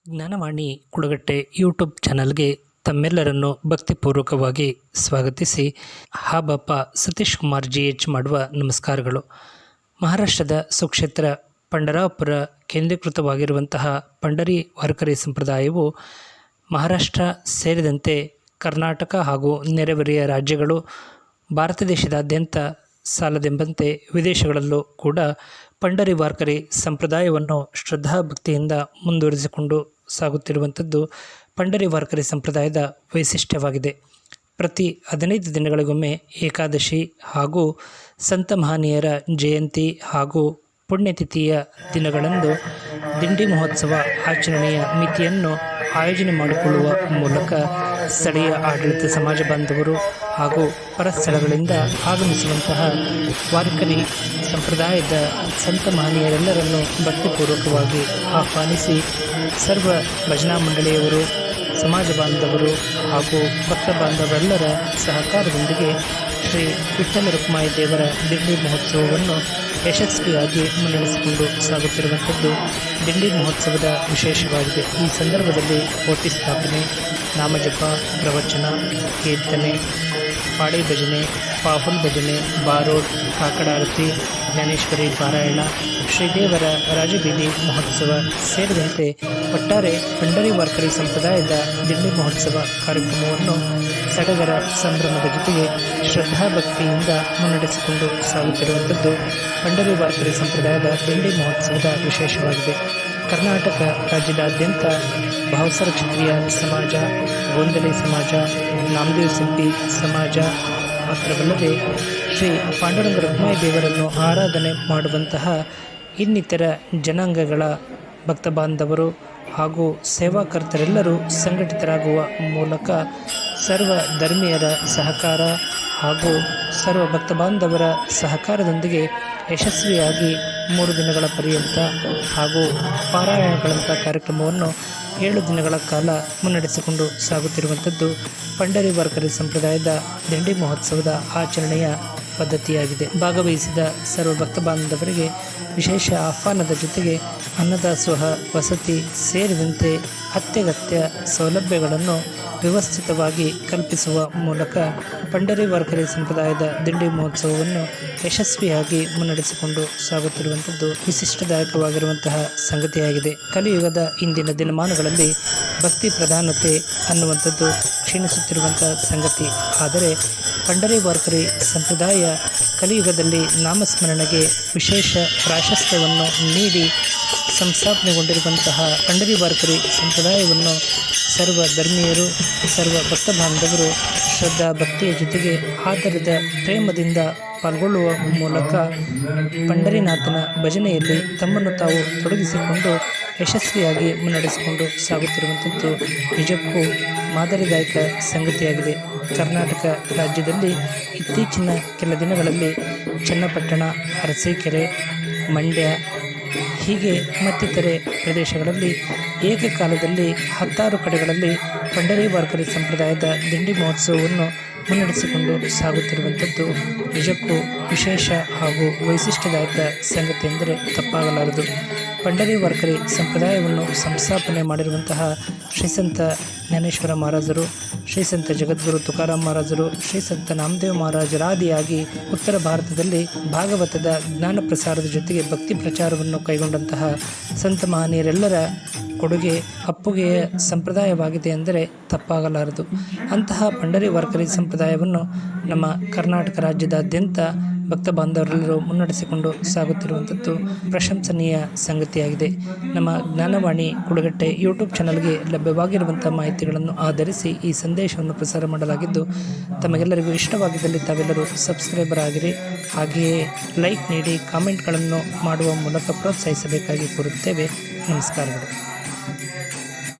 Gyan Vani ಕುಡಗಟ್ಟೆ YouTube ಚಾನಲ್ಗೆ ತಮ್ಮೆಲ್ಲರನ್ನು ಭಕ್ತಿಪೂರ್ವಕವಾಗಿ ಸ್ವಾಗತಿಸಿ ಹಾಬಪ್ಪ Satish Kumar GH ಮಾಡುವ ನಮಸ್ಕಾರಗಳು. ಮಹಾರಾಷ್ಟ್ರದ ಸುಕ್ಷೇತ್ರ ಪಂಢರಾಪುರ ಕೇಂದ್ರೀಕೃತವಾಗಿರುವಂತಹ ಪಂಢರಿ ವಾರಕರಿ ಸಂಪ್ರದಾಯವು ಮಹಾರಾಷ್ಟ್ರ ಸೇರಿದಂತೆ ಕರ್ನಾಟಕ ಹಾಗೂ ನೆರೆಹೊರೆಯ ರಾಜ್ಯಗಳು, ಭಾರತ ದೇಶದಾದ್ಯಂತ ಸಾಲದೆಂಬಂತೆ ವಿದೇಶಗಳಲ್ಲೂ ಕೂಡ ಪಂಢರಿ ವಾರಕರಿ ಸಂಪ್ರದಾಯವನ್ನು ಶ್ರದ್ಧಾಭಕ್ತಿಯಿಂದ ಮುಂದುವರಿಸಿಕೊಂಡು ಸಾಗುತ್ತಿರುವಂಥದ್ದು ಪಂಢರಿ ವಾರಕರಿ ಸಂಪ್ರದಾಯದ ವೈಶಿಷ್ಟ್ಯವಾಗಿದೆ. ಪ್ರತಿ 15 ದಿನಗಳಿಗೊಮ್ಮೆ ಏಕಾದಶಿ ಹಾಗೂ ಸಂತ ಮಹನೀಯರ ಜಯಂತಿ ಹಾಗೂ ಪುಣ್ಯತಿಥಿಯ ದಿನಗಳಂದು ದಿಂಡಿ ಮಹೋತ್ಸವ ಆಚರಣೆಯ ಮಿತಿಯನ್ನು ಆಯೋಜನೆ ಮಾಡಿಕೊಳ್ಳುವ ಮೂಲಕ ಸ್ಥಳೀಯ ಆಡಳಿತ ಸಮಾಜ ಬಾಂಧವರು ಹಾಗೂ ಪರಸ್ಥಳಗಳಿಂದ ಆಗಮಿಸುವಂತಹ ವಾರಕರಿ ಸಂಪ್ರದಾಯದ ಸಂತ ಮಹನೀಯರೆಲ್ಲರನ್ನು ಭಕ್ತಿಪೂರ್ವಕವಾಗಿ ಆಹ್ವಾನಿಸಿ ಸರ್ವ ಭಜನಾ ಮಂಡಳಿಯವರು, ಸಮಾಜ ಬಾಂಧವರು ಹಾಗೂ ಭಕ್ತ ಬಾಂಧವರೆಲ್ಲರ ಸಹಕಾರದೊಂದಿಗೆ ಶ್ರೀ ವಿಠ್ಠಲ ರುಕ್ಮಾಯಿ ದೇವರ ದಿಂಡಿ ಮಹೋತ್ಸವವನ್ನು ಯಶಸ್ವಿಯಾಗಿ ಮುನ್ನಡೆಸಿಕೊಂಡು ಸಾಗುತ್ತಿರುವಂಥದ್ದು ದಿಂಡಿ ಮಹೋತ್ಸವದ ವಿಶೇಷವಾಗಿದೆ. ಈ ಸಂದರ್ಭದಲ್ಲಿ ಕೋಟಿ ಸ್ಥಾಪನೆ, ನಾಮಜಪ, ಪ್ರವಚನ, ಕೀರ್ತನೆ, ಪಾಡಿ ಭಜನೆ, ಪಾಹುಲ್ ಭಜನೆ, ಬಾರೋಡ್, ಕಾಕಡಾರತಿ, ಜ್ಞಾನೇಶ್ವರಿ ಪಾರಾಯಣ, ಶ್ರೀದೇವರ ರಾಜಬೀದಿ ಮಹೋತ್ಸವ ಸೇರಿದಂತೆ ಒಟ್ಟಾರೆ ಪಂಢರಿ ವಾರಕರಿ ಸಂಪ್ರದಾಯದ ದಿಂಡಿ ಮಹೋತ್ಸವ ಕಾರ್ಯಕ್ರಮವನ್ನು ಸಡಗರ ಸಂಭ್ರಮದ ಜೊತೆಗೆ ಶ್ರದ್ಧಾಭಕ್ತಿಯಿಂದ ಮುನ್ನಡೆಸಿಕೊಂಡು ಸಾಗುತ್ತಿರುವಂಥದ್ದು ಪಂಢರಿ ವಾರಕರಿ ಸಂಪ್ರದಾಯದ ದಿಂಡಿ ಮಹೋತ್ಸವದ ವಿಶೇಷವಾಗಿದೆ. ಕರ್ನಾಟಕ ರಾಜ್ಯದಾದ್ಯಂತ ಭಾವಸರ ಕ್ಷತ್ರಿಯ ಸಮಾಜ, ಗೋಂದಲಿ ಸಮಾಜ, ನಾಮದೇವ್ ಸಿಂಪಿ ಸಮಾಜ ಮಾತ್ರವಲ್ಲದೆ ಶ್ರೀ ಪಾಂಡುರಂಗ ರುಕ್ಮಾಯಿ ದೇವರನ್ನು ಆರಾಧನೆ ಮಾಡುವಂತಹ ಇನ್ನಿತರ ಜನಾಂಗಗಳ ಭಕ್ತ ಬಾಂಧವರು ಹಾಗೂ ಸೇವಾಕರ್ತರೆಲ್ಲರೂ ಸಂಘಟಿತರಾಗುವ ಮೂಲಕ ಸರ್ವ ಧರ್ಮೀಯರ ಸಹಕಾರ ಹಾಗೂ ಸರ್ವ ಭಕ್ತ ಬಾಂಧವರ ಸಹಕಾರದೊಂದಿಗೆ ಯಶಸ್ವಿಯಾಗಿ 3 ದಿನಗಳ ಪರ್ಯಂತ ಹಾಗೂ ಪಾರಾಯಣಗಳಂಥ ಕಾರ್ಯಕ್ರಮವನ್ನು 7 ದಿನಗಳ ಕಾಲ ಮುನ್ನಡೆಸಿಕೊಂಡು ಸಾಗುತ್ತಿರುವಂಥದ್ದು ಪಂಢರಿ ವಾರಕರಿ ಸಂಪ್ರದಾಯದ ದಿಂಡಿ ಮಹೋತ್ಸವದ ಆಚರಣೆಯ ಪದ್ಧತಿಯಾಗಿದೆ. ಭಾಗವಹಿಸಿದ ಸರ್ವ ಭಕ್ತ ಬಾಂಧವರಿಗೆ ವಿಶೇಷ ಆಹ್ವಾನದ ಜೊತೆಗೆ ಅನ್ನದಾಸೋಹ, ವಸತಿ ಸೇರಿದಂತೆ ಅತ್ಯಗತ್ಯ ಸೌಲಭ್ಯಗಳನ್ನು ವ್ಯವಸ್ಥಿತವಾಗಿ ಕಲ್ಪಿಸುವ ಮೂಲಕ ಪಂಢರಿ ವಾರಕರಿ ಸಂಪ್ರದಾಯದ ದಿಂಡಿ ಮಹೋತ್ಸವವನ್ನು ಯಶಸ್ವಿಯಾಗಿ ಮುನ್ನಡೆಸಿಕೊಂಡು ಸಾಗುತ್ತಿರುವಂಥದ್ದು ವಿಶಿಷ್ಟದಾಯಕವಾಗಿರುವಂತಹ ಸಂಗತಿಯಾಗಿದೆ. ಕಲಿಯುಗದ ಇಂದಿನ ದಿನಮಾನಗಳಲ್ಲಿ ಭಕ್ತಿ ಪ್ರಧಾನತೆ ಅನ್ನುವಂಥದ್ದು ಕ್ಷೀಣಿಸುತ್ತಿರುವಂತಹ ಸಂಗತಿ. ಆದರೆ ಪಂಢರಿ ವಾರಕರಿ ಸಂಪ್ರದಾಯ ಕಲಿಯುಗದಲ್ಲಿ ನಾಮಸ್ಮರಣೆಗೆ ವಿಶೇಷ ಪ್ರಾಶಸ್ತ್ಯವನ್ನು ನೀಡಿ ಸಂಸ್ಥಾಪನೆಗೊಂಡಿರುವಂತಹ ಪಂಢರಿ ವಾರಕರಿ ಸಂಪ್ರದಾಯವನ್ನು ಸರ್ವ ಧರ್ಮೀಯರು, ಸರ್ವ ಭಕ್ತ ಬಾಂಧವರು ಶ್ರದ್ಧಾ ಭಕ್ತಿಯ ಜೊತೆಗೆ ಆಧಾರದ ಪ್ರೇಮದಿಂದ ಪಾಲ್ಗೊಳ್ಳುವ ಮೂಲಕ ಪಂಢರಿನಾಥನ ಭಜನೆಯಲ್ಲಿ ತಮ್ಮನ್ನು ತಾವು ತೊಡಗಿಸಿಕೊಂಡು ಯಶಸ್ವಿಯಾಗಿ ಮುನ್ನಡೆಸಿಕೊಂಡು ಸಾಗುತ್ತಿರುವಂಥದ್ದು ನಿಜಕ್ಕೂ ಮಾದರಿದಾಯಕ ಸಂಗತಿಯಾಗಿದೆ. ಕರ್ನಾಟಕ ರಾಜ್ಯದಲ್ಲಿ ಇತ್ತೀಚಿನ ಕೆಲ ದಿನಗಳಲ್ಲಿ ಚನ್ನಪಟ್ಟಣ, ಅರಸೀಕೆರೆ, ಮಂಡ್ಯ ಹೀಗೆ ಮತ್ತಿತರೆ ಪ್ರದೇಶಗಳಲ್ಲಿ ಏಕಕಾಲದಲ್ಲಿ 10 ಕಡೆಗಳಲ್ಲಿ ಪಂಢರಿ ವಾರಕರಿ ಸಂಪ್ರದಾಯದ ದಿಂಡಿ ಮಹೋತ್ಸವವನ್ನು ಮುನ್ನಡೆಸಿಕೊಂಡು ಸಾಗುತ್ತಿರುವಂಥದ್ದು ನಿಜಕ್ಕೂ ವಿಶೇಷ ಹಾಗೂ ವೈಶಿಷ್ಟ್ಯದಾಯಕ ಸಂಗತಿ ಎಂದರೆ ತಪ್ಪಾಗಲಾರದು. ಪಂಢರಿ ವಾರಕರಿ ಸಂಪ್ರದಾಯವನ್ನು ಸಂಸ್ಥಾಪನೆ ಮಾಡಿರುವಂತಹ ಶ್ರೀಸಂತ ಜ್ಞಾನೇಶ್ವರ ಮಹಾರಾಜರು, ಶ್ರೀಸಂತ ಜಗದ್ಗುರು ತುಕಾರಾಮ್ ಮಹಾರಾಜರು, ಶ್ರೀಸಂತ ನಾಮದೇವ್ ಮಹಾರಾಜರಾದಿಯಾಗಿ ಉತ್ತರ ಭಾರತದಲ್ಲಿ ಭಾಗವತದ ಜ್ಞಾನ ಪ್ರಸಾರದ ಜೊತೆಗೆ ಭಕ್ತಿ ಪ್ರಚಾರವನ್ನು ಕೈಗೊಂಡಂತಹ ಸಂತ ಮಹನೀಯರೆಲ್ಲರ ಕೊಡುಗೆ ಅಪ್ಪುಗೆಯ ಸಂಪ್ರದಾಯವಾಗಿದೆ ಎಂದರೆ ತಪ್ಪಾಗಲಾರದು. ಅಂತಹ ಪಂಢರಿ ವಾರಕರಿ ಸಂಪ್ರದಾಯವನ್ನು ನಮ್ಮ ಕರ್ನಾಟಕ ರಾಜ್ಯದಾದ್ಯಂತ ಭಕ್ತ ಬಾಂಧವರೆಲ್ಲರೂ ಮುನ್ನಡೆಸಿಕೊಂಡು ಸಾಗುತ್ತಿರುವಂಥದ್ದು ಪ್ರಶಂಸನೀಯ ಸಂಗತಿಯಾಗಿದೆ. ನಮ್ಮ ಜ್ಞಾನವಾಣಿ ಕುಡಗಟ್ಟೆ ಯೂಟ್ಯೂಬ್ ಚಾನಲ್ಗೆ ಲಭ್ಯವಾಗಿರುವಂಥ ಮಾಹಿತಿಗಳನ್ನು ಆಧರಿಸಿ ಈ ಸಂದೇಶವನ್ನು ಪ್ರಸಾರ ಮಾಡಲಾಗಿದ್ದು, ತಮಗೆಲ್ಲರಿಗೂ ಇಷ್ಟವಾಗಿದ್ದಲ್ಲಿ ತಾವೆಲ್ಲರೂ ಸಬ್ಸ್ಕ್ರೈಬರ್ ಆಗಿರಿ. ಹಾಗೆಯೇ ಲೈಕ್ ನೀಡಿ ಕಾಮೆಂಟ್ಗಳನ್ನು ಮಾಡುವ ಮೂಲಕ ಪ್ರೋತ್ಸಾಹಿಸಬೇಕಾಗಿ ಕೋರುತ್ತೇವೆ. ನಮಸ್ಕಾರಗಳು.